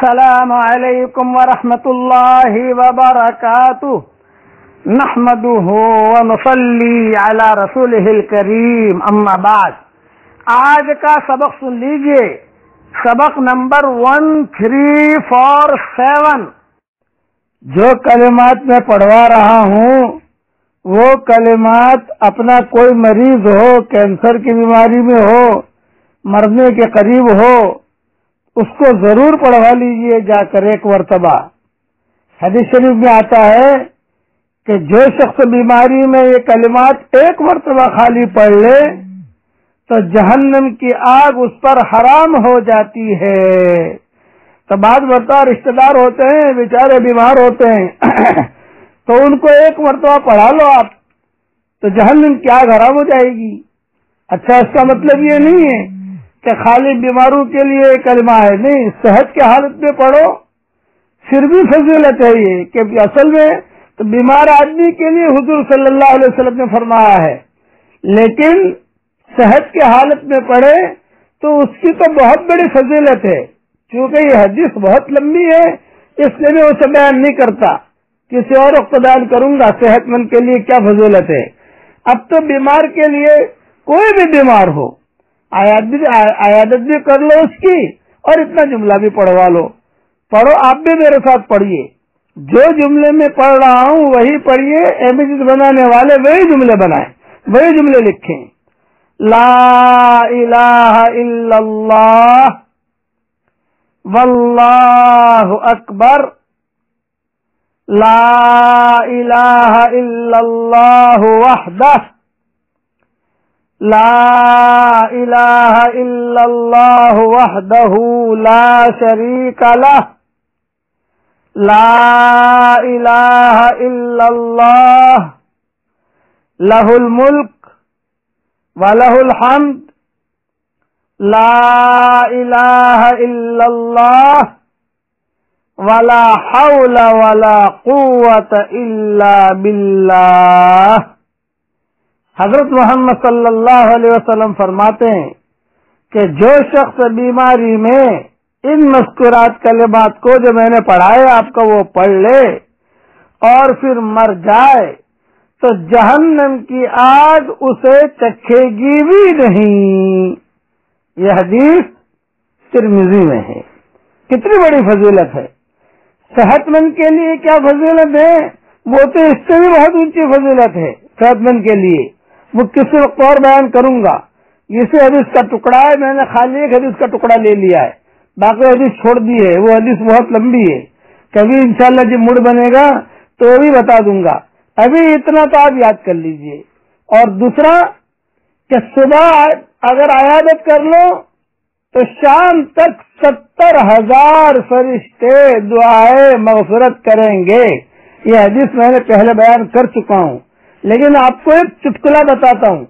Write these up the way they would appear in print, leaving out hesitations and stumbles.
السلام علیکم ورحمۃ اللہ وبرکاتہ نحمده ونصلی علی رسولہ الکریم اما بعد۔ آج کا سبق سن لیجئے، سبق نمبر 1347۔ جو کلمات میں پڑھوا رہا ہوں وہ کلمات اپنا کوئی مریض ہو، کینسر کی بیماری میں ہو، مرنے کے قریب ہو، اس کو ضرور پڑھوا لیجئے جا کر ایک مرتبہ۔ حدیث شریف میں آتا ہے کہ جو شخص بیماری میں یہ کلمات ایک مرتبہ خالی پڑھ لے تو جہنم کی آگ اس پر حرام ہو جاتی ہے۔ تو بعض مرتبہ رشتہ دار ہوتے ہیں، بیچارے بیمار ہوتے ہیں تو ان کو ایک مرتبہ پڑھا لو آپ تو جہنم کی آگ حرام ہو جائے گی۔ اچھا، اس کا مطلب یہ نہیں ہے کہ خالی بیماروں کے لیے کلمہ ہے، نہیں، صحت کی حالت میں پڑھو پھر بھی فضیلت ہے یہ، کہ اصل میں تو بیمار آدمی کے لیے حضور صلی اللہ علیہ وسلم نے فرمایا ہے، لیکن صحت کی حالت میں پڑھے تو اس کی تو بہت بڑی فضیلت ہے۔ چونکہ یہ حدیث بہت لمبی ہے اس لیے میں اسے بیان نہیں کرتا، کسی اور وقت بیان کروں گا صحت مند کے لیے کیا فضیلت ہے۔ اب تو بیمار کے لیے کوئی بھی بیمار ہو عیادت بھی کر لو اس کی، اور اتنا جملہ بھی پڑھوا لو۔ پڑھو، آپ بھی میرے ساتھ پڑھیے، جو جملے میں پڑھ رہا ہوں وہی پڑھیے، امیجز بنانے والے وہی جملے بنائیں، وہی جملے لکھیں۔ لا الہ الا اللہ واللہ اکبر، لا الہ الا اللہ وحدہ، لا الہ الا اللہ وحدہ لا شریک لہ، لا الہ الا اللہ لہ الملک ولہ الحمد، لا الہ الا اللہ ولا حول ولا قوة الا باللہ۔ حضرت محمد صلی اللہ علیہ وسلم فرماتے ہیں کہ جو شخص بیماری میں ان مذکورات کلمات کو جو میں نے پڑھائے آپ کو وہ پڑھ لے اور پھر مر جائے تو جہنم کی آگ اسے چکھے گی بھی نہیں۔ یہ حدیث ترمذی میں ہے۔ کتنی بڑی فضیلت ہے، صحت مند کے لیے کیا فضیلت ہے، وہ تو اس سے بھی بہت اونچی فضیلت ہے صحت مند کے لیے، وہ کسی وقت اور بیان کروں گا۔ یہ حدیث کا ٹکڑا ہے، میں نے خالی ایک حدیث کا ٹکڑا لے لیا ہے، باقی حدیث چھوڑ دی ہے، وہ حدیث بہت لمبی ہے، کبھی انشاءاللہ جب موڈ بنے گا تو وہ بھی بتا دوں گا۔ ابھی اتنا تو آپ یاد کر لیجئے۔ اور دوسرا کہ صبح اگر عیادت کر لو تو شام تک 70,000 فرشتے دعائے مغفرت کریں گے۔ یہ حدیث میں نے پہلے بیان کر چکا ہوں، لیکن آپ کو ایک چٹکلا بتاتا ہوں۔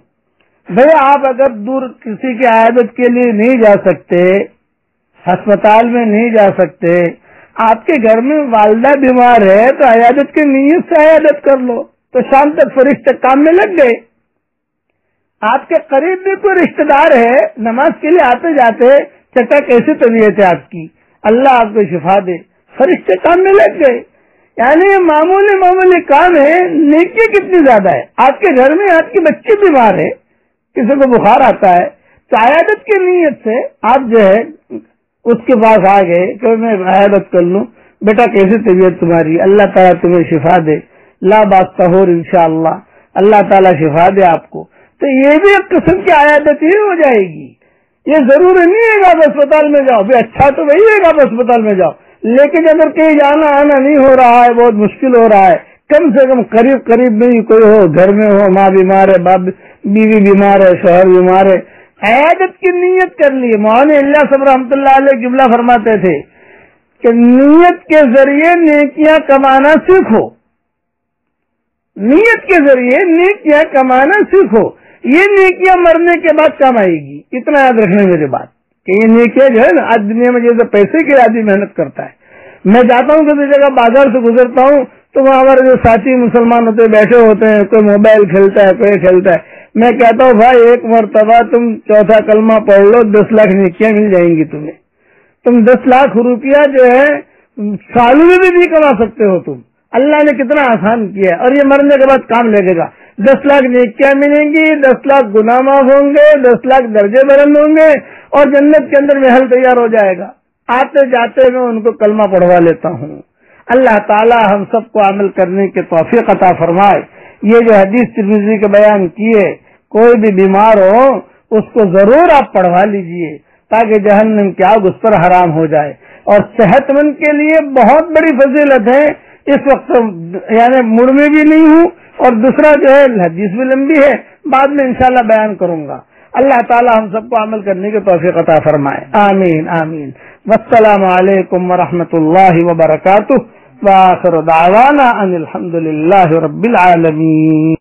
بھئی آپ اگر دور کسی کی عیادت کے لیے نہیں جا سکتے، ہسپتال میں نہیں جا سکتے، آپ کے گھر میں والدہ بیمار ہے تو عیادت کی نیت سے عیادت کر لو، تو شام تک فرشتے کام میں لگ گئے۔ آپ کے قریب بھی کوئی رشتہ دار ہے، نماز کے لیے آتے جاتے، چچا کیسی طبیعت ہے آپ کی، اللہ آپ کو شفا دے، فرشتے کام میں لگ گئے۔ یعنی یہ معمولی کام ہے، نیکی کتنی زیادہ ہے۔ آپ کے گھر میں آپ کی بچی بیمار ہے، کسی کو بخار آتا ہے تو عیادت کی نیت سے آپ جو ہے اس کے پاس آ گئے کہ میں عیادت کر لوں، بیٹا کیسی طبیعت تمہاری، اللہ تعالیٰ تمہیں شفا دے، لا باس طہور انشاءاللہ، اللہ تعالیٰ شفا دے آپ کو، تو یہ بھی ایک قسم کی عیادت ہی ہو جائے گی۔ یہ ضروری نہیں ہے کہ آپ اسپتال میں جاؤ، بھی اچھا تو وہی ہے کہ آپ اسپتال میں جاؤ، لیکن اگر کہیں جانا آنا نہیں ہو رہا ہے، بہت مشکل ہو رہا ہے، کم سے کم قریب میں ہی کوئی ہو، گھر میں ہو، ماں بیمار ہے، بیوی بیمار ہے، شوہر بیمار ہے، عیادت کی نیت کر لی۔ مولانا الیاس صاحب رحمۃ اللہ علیہ جملہ فرماتے تھے کہ نیت کے ذریعے نیکیاں کمانا سیکھو، نیت کے ذریعے نیکیاں کمانا سیکھو، یہ نیکیاں مرنے کے بعد کام آئے گی۔ اتنا یاد رکھنا میری بات کہ یہ نیکیاں جو ہے نا، آج دنیا میں جیسے پیسے کے آدمی محنت کرتا ہے، میں جاتا ہوں کسی جگہ بازار سے گزرتا ہوں تو وہاں ہمارے جو ساتھی مسلمان ہوتے بیٹھے ہوتے ہیں، کوئی موبائل کھیلتا ہے، کوئی کھیلتا ہے، میں کہتا ہوں بھائی ایک مرتبہ تم چوتھا کلمہ پڑھ لو، 10 لاکھ نیکیاں مل جائیں گی تمہیں۔ تم 10 لاکھ روپیہ جو ہے سالوں میں بھی کما سکتے ہو تم. اللہ نے کتنا آسان کیا ہے. اور یہ مرنے کے بعد کام لگے گا. 10 لاکھ نیکیاں ملیں گی, 10 لاکھ گناہ معاف ہوں گے, 10 لاکھ درجے بلند ہوں گے, اور جنت کے اندر محل تیار ہو جائے گا. آتے جاتے میں ان کو کلمہ پڑھوا لیتا ہوں. اللہ تعالی ہم سب کو عمل کرنے کے توفیق عطا فرمائے. یہ جو حدیث ترمذی کے بیان کیے, کوئی بھی بیمار ہو اس کو ضرور آپ پڑھوا لیجئے تاکہ جہنم کی آگ اس پر حرام ہو جائے. اور صحت مند کے لیے بہت بڑی فضیلت ہے. اس وقت یعنی مڑ میں بھی نہیں ہوں, اور دوسرا جو ہے حدیث بھی لمبی ہے, بعد میں انشاءاللہ بیان کروں گا. اللہ تعالی ہم سب کو عمل کرنے کے توفیق عطا فرمائے. آمین آمین. والسلام علیکم ورحمۃ اللہ وبرکاتہ. وآخر دعوانا ان الحمد للہ رب العالمین.